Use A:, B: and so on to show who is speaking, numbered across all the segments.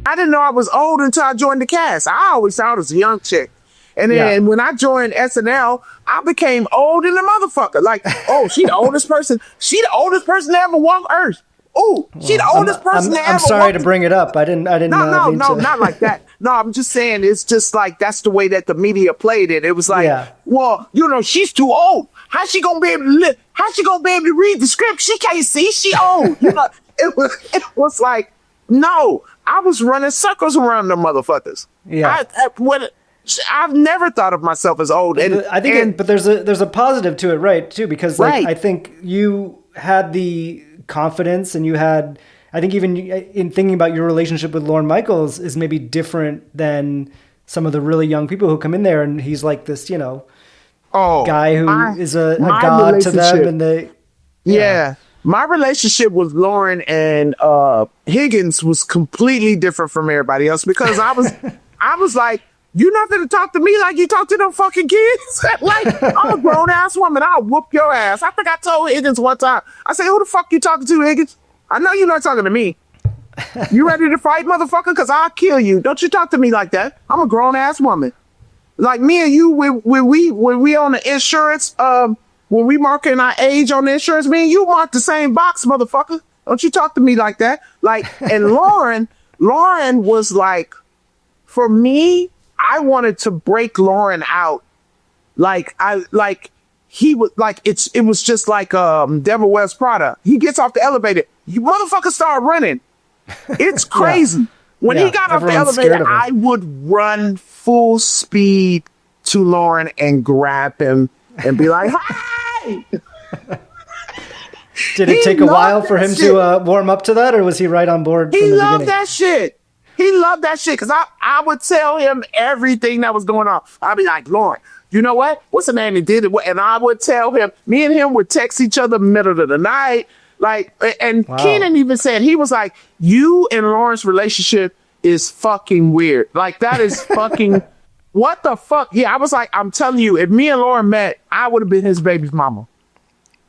A: I didn't know I was old until I joined the cast. I always thought I was a young chick. And then when I joined SNL, I became old in the motherfucker. Like, oh, she the oldest person. She the oldest person to ever walk Earth. Oh, she the oldest person to ever
B: I'm sorry to bring it up. I didn't.
A: No, not like that. No, I'm just saying it's just like that's the way that the media played it. It was like, well, you know, she's too old. How's she gonna be able to live? How's she gonna be able to read the script? She can't see. She old. You know, it was like, no, I was running circles around them motherfuckers.
B: Yeah.
A: I've never thought of myself as old. And
B: I think, but there's a positive to it, right? Too, because like, I think you had the confidence, and you had, I think even in thinking about your relationship with Lorne Michaels is maybe different than some of the really young people who come in there, and he's like this, you know, guy who is a god to them, and they,
A: my relationship with Lauren and Higgins was completely different from everybody else because I was like, you're not going to talk to me like you talk to them fucking kids. Like, I'm a grown ass woman. I'll whoop your ass. I think I told Higgins one time. I said, who the fuck you talking to, Higgins? I know you're not talking to me. You ready to fight, motherfucker? Because I'll kill you. Don't you talk to me like that. I'm a grown ass woman. Like me and you, when we on the insurance, when we marking our age on the insurance, me and you mark the same box, motherfucker. Don't you talk to me like that. Like, and Lauren was like, for me, I wanted to break Lauren out. He was like, it was just like Devil Wears Prada. He gets off the elevator. You motherfuckers start running. It's crazy. When he got off the elevator, I would run full speed to Lauren and grab him and be like, hi!
B: Did it take a while for him to warm up to that, or was he right on board from the beginning?
A: He loved that shit. He loved that shit because I would tell him everything that was going on. I'd be like, Lauren, you know what? What's the name he did it? And I would tell him, me and him would text each other middle of the night. Like, and Kenan even said, he was like, you and Lauren's relationship is fucking weird. Like, that is fucking, what the fuck? Yeah, I was like, I'm telling you, if me and Lauren met, I would have been his baby's mama.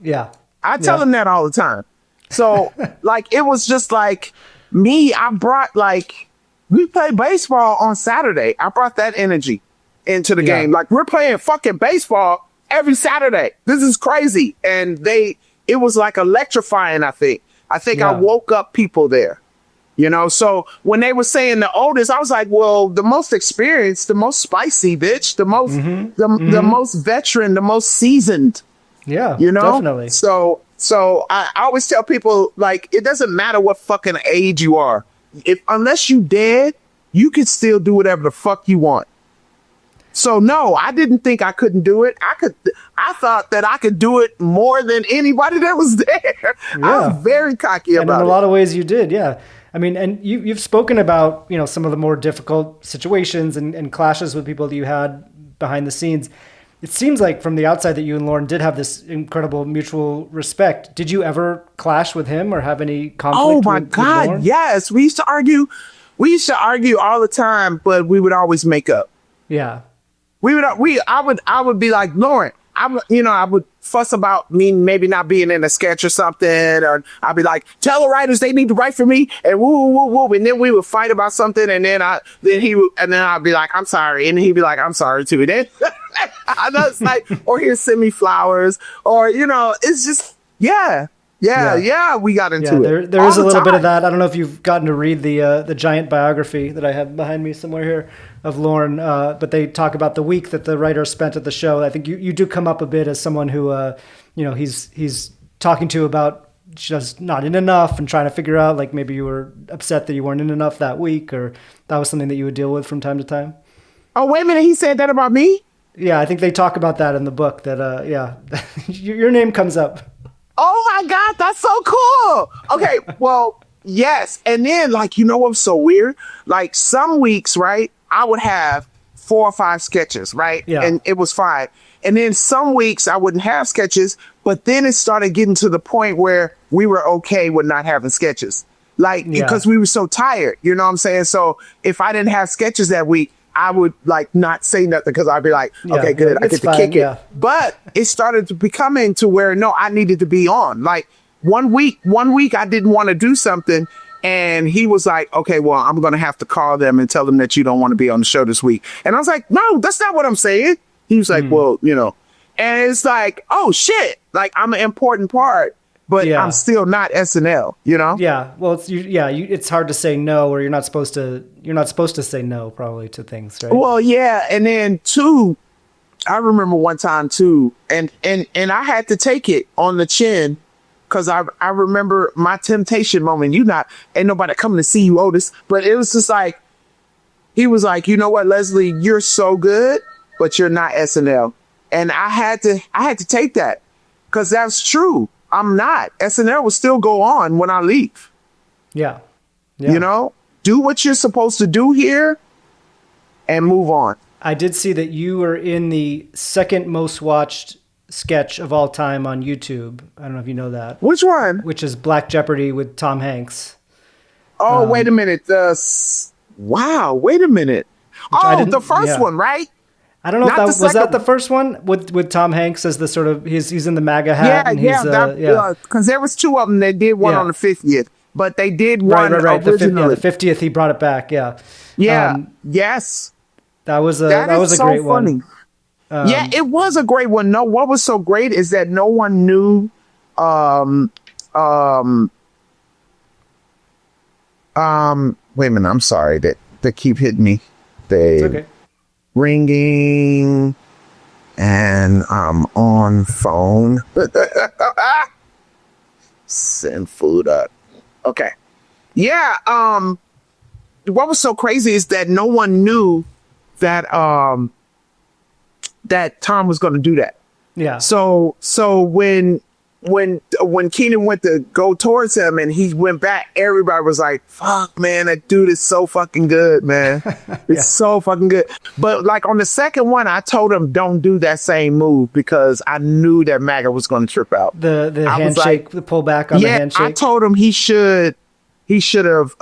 B: Yeah.
A: I tell him that all the time. So, like, it was just like, me, I brought like, we play baseball on Saturday. I brought that energy into the game. Like, we're playing fucking baseball every Saturday. This is crazy. And it was like electrifying, I think. I woke up people there, you know? So when they were saying the oldest, I was like, well, the most experienced, the most spicy, bitch, the most, the most veteran, the most seasoned.
B: Yeah,
A: you know?
B: Definitely.
A: So I always tell people, like, it doesn't matter what fucking age you are. Unless you dead, you can still do whatever the fuck you want. So no, I didn't think I couldn't do it. I thought that I could do it more than anybody that was there. Yeah. I was very cocky about it.
B: And in a lot of ways you did, yeah. I mean, and you've spoken about, you know, some of the more difficult situations and clashes with people that you had behind the scenes. It seems like from the outside that you and Lorne did have this incredible mutual respect. Did you ever clash with him or have any conflict?
A: Oh my God, yes. We used to argue all the time, but we would always make up.
B: Yeah.
A: I would be like, Lauren, I would fuss about me maybe not being in a sketch or something, or I'd be like, tell the writers they need to write for me, and woo, and then we would fight about something, and then I'd be like, I'm sorry, and he'd be like, I'm sorry too. And then I know it's like, or he'll send me flowers, or you know, it's just we got into it.
B: There is a little bit of that. I don't know if you've gotten to read the giant biography that I have behind me somewhere here of Lorne, but they talk about the week that the writer spent at the show. I think you do come up a bit as someone who, he's talking to about just not in enough and trying to figure out, like, maybe you were upset that you weren't in enough that week, or that was something that you would deal with from time to time.
A: Oh, wait a minute. He said that about me?
B: Yeah, I think they talk about that in the book that, your name comes up.
A: Oh my God, that's so cool. Okay, well, yes. And then, like, you know what's so weird? Like, some weeks, right, I would have 4 or 5 sketches, right? Yeah. And it was fine. And then some weeks I wouldn't have sketches, but then it started getting to the point where we were okay with not having sketches. Like, because we were so tired, you know what I'm saying? So if I didn't have sketches that week, I would like not say nothing because I'd be like, okay, good, I get to kick it. But it started to becoming to where, no, I needed to be on. Like one week I didn't want to do something. And he was like, okay, well, I'm going to have to call them and tell them that you don't want to be on the show this week. And I was like, no, that's not what I'm saying. He was like, well, you know, and it's like, oh shit, like I'm an important part, but I'm still not SNL, you know?
B: Yeah. Well, it's hard to say no, or you're not supposed to say no probably to things, right?
A: Well, yeah. And then two, I remember one time too, and I had to take it on the chin. Cause I remember my temptation moment. Ain't nobody coming to see you, Otis. But it was just like, he was like, you know what, Leslie, you're so good, but you're not SNL. And I had to take that, cause that's true. I'm not. SNL will still go on when I leave.
B: Yeah.
A: You know, do what you're supposed to do here and move on.
B: I did see that you were in the second most watched sketch of all time on YouTube. I don't know if you know that.
A: Which one?
B: Which is Black Jeopardy with Tom Hanks.
A: Oh, wait a minute. Wow, wait a minute. Oh, the first one, right?
B: I don't know if that was that the first one with Tom Hanks as the sort of he's in the MAGA hat.
A: Because there was two of them. They did one on the 50th, but they did one originally.
B: The 50th, he brought it back. Yeah.
A: Yes.
B: That was a great one.
A: Yeah, it was a great one. No, what was so great is that no one knew. Wait a minute. I'm sorry that they keep hitting me. It's okay. Ringing, and I'm on phone. Send food up. Okay. Yeah. What was so crazy is that no one knew that that Tom was going to do that.
B: Yeah.
A: So when Keenan went to go towards him and he went back, everybody was like, fuck, man, that dude is so fucking good, man. It's so fucking good. But like on the second one, I told him don't do that same move because I knew that MAGA was going to trip out.
B: The handshake, the pullback on the handshake.
A: I told him he should have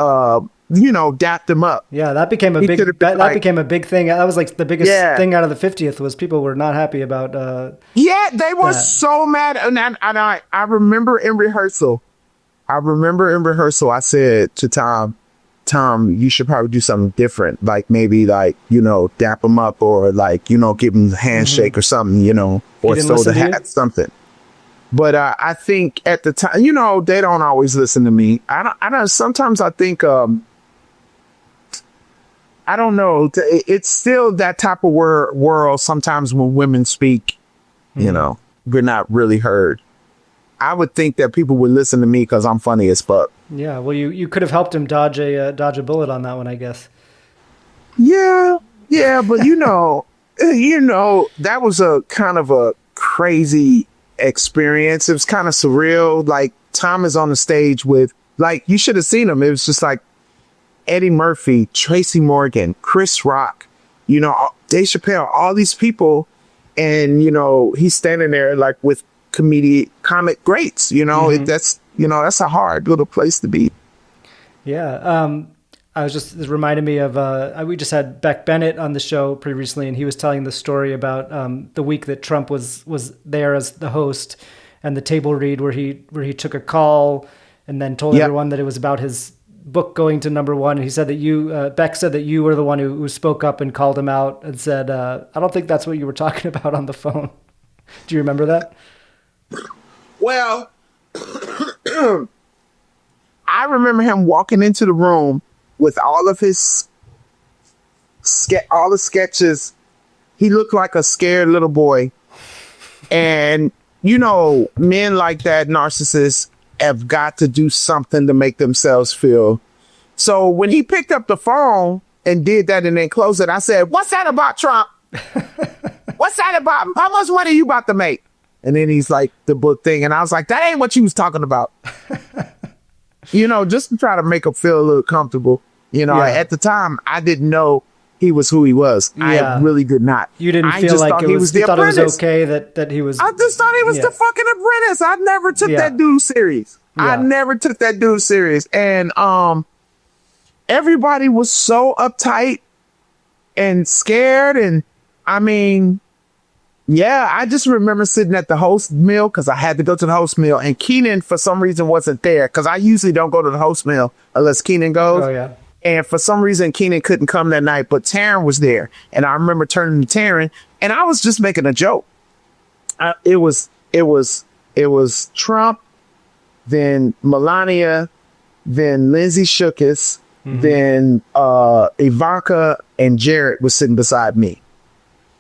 A: dapped him up.
B: Yeah, that became a became a big thing. That was like the biggest thing out of the 50th was people were not happy about.
A: They were so mad, and I remember in rehearsal. I said to Tom, you should probably do something different, like maybe dap him up or give him the handshake or something, or throw the hat, something. But I think at the time, they don't always listen to me. I don't. Sometimes I think. I don't know. It's still that type of world. Sometimes when women speak, we're not really heard. I would think that people would listen to me because I'm funny as fuck.
B: Yeah. Well, you could have helped him dodge a bullet on that one, I guess.
A: Yeah. But that was a kind of a crazy experience. It was kind of surreal. Like Tom is on the stage with, you should have seen him. It was just like Eddie Murphy, Tracy Morgan, Chris Rock, Dave Chappelle, all these people. And, he's standing there with comic greats, that's a hard little place to be.
B: Yeah. It reminded me of, we just had Beck Bennett on the show pretty recently, and he was telling the story about the week that Trump was there as the host and the table read where he took a call and then told everyone that it was about his book going to #1. And he said that Beck said that you were the one who spoke up and called him out and said, I don't think that's what you were talking about on the phone. Do you remember that?
A: Well, I remember him walking into the room with all of his all the sketches. He looked like a scared little boy. And, men like that, narcissists, have got to do something to make themselves feel. So when he picked up the phone and did that and then closed it, I said, what's that about, Trump? What's that about? How much money you about to make? And then he's like, the book thing. And I was like, that ain't what you was talking about. Just to try to make him feel a little comfortable. At the time, I didn't know he was who he was. Yeah. I really did not.
B: You didn't feel like it was, you thought it was okay that he was.
A: I just thought he was the fucking apprentice. I never took that dude serious. And everybody was so uptight and scared. And I mean, Yeah, I just remember sitting at the host meal because I had to go to the host meal, and Keenan for some reason wasn't there because I usually don't go to the host meal unless Keenan goes.
B: Oh yeah.
A: And for some reason, Keenan couldn't come that night, but Taryn was there, and I remember turning to Taryn, and I was just making a joke. It was Trump, then Melania, then Lindsay Shookus, then Ivanka and Jared was sitting beside me.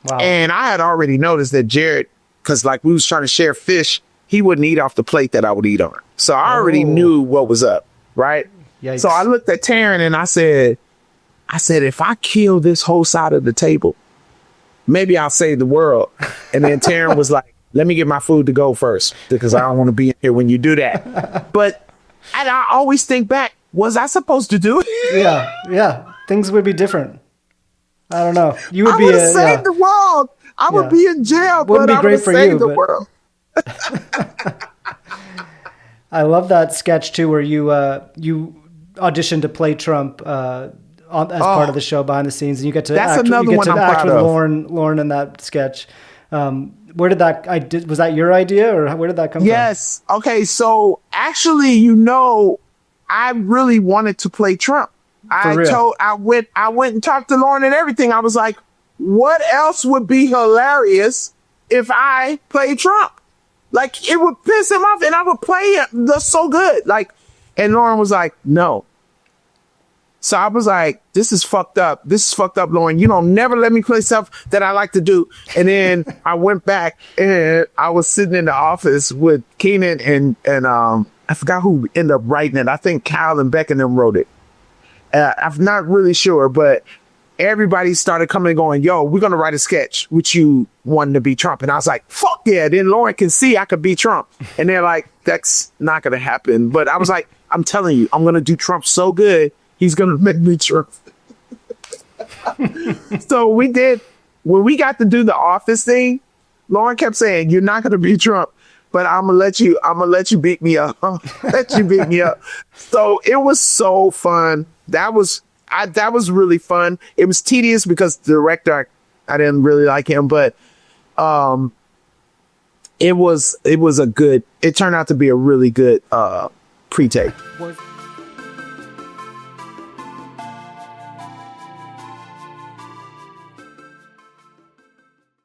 B: Wow.
A: And I had already noticed that Jared, because like we was trying to share fish, he wouldn't eat off the plate that I would eat on. So I already knew what was up, right?
B: Yikes.
A: So I looked at Taryn and I said, if I kill this whole side of the table, maybe I'll save the world. And then Taryn was like, let me get my food to go first because I don't want to be in here when you do that. But and I always think back, was I supposed to do it?
B: Yeah. Things would be different. I don't know. You would
A: I
B: be
A: would have saved the world. I would be in jail,
B: Wouldn't
A: but
B: be
A: I
B: great
A: would have
B: for
A: saved
B: you,
A: the
B: but-
A: world.
B: I love that sketch too, where you auditioned to play Trump as part of the show behind the scenes, and you get to
A: That's
B: act,
A: another
B: you get
A: one
B: to
A: I'm
B: act
A: proud
B: with
A: of.
B: Lorne in that sketch. Where did that? Was that your idea, or where did that come
A: Yes. Okay. So actually, I really wanted to play Trump. I went and talked to Lorne and everything. I was like, what else would be hilarious if I played Trump? Like, it would piss him off and I would play it so good. Like, and Lorne was like, no. So I was like, this is fucked up. This is fucked up, Lorne. You don't never let me play stuff that I like to do. And then I went back and I was sitting in the office with Keenan and I forgot who ended up writing it. I think Kyle and Beck and them wrote it. I'm not really sure, but everybody started coming and going, yo, we're going to write a sketch with you wanting to be Trump. And I was like, fuck yeah. Then Lorne can see I could be Trump. And they're like, that's not going to happen. But I was like, I'm telling you, I'm going to do Trump so good, he's going to make me Trump. So we did, when we got to do the office thing, Lorne kept saying, you're not going to be Trump, but I'm going to let you beat me up. Let you beat me up. So it was so fun. That was really fun. It was tedious because the director, I didn't really like him, but it turned out to be a really good pre-tape.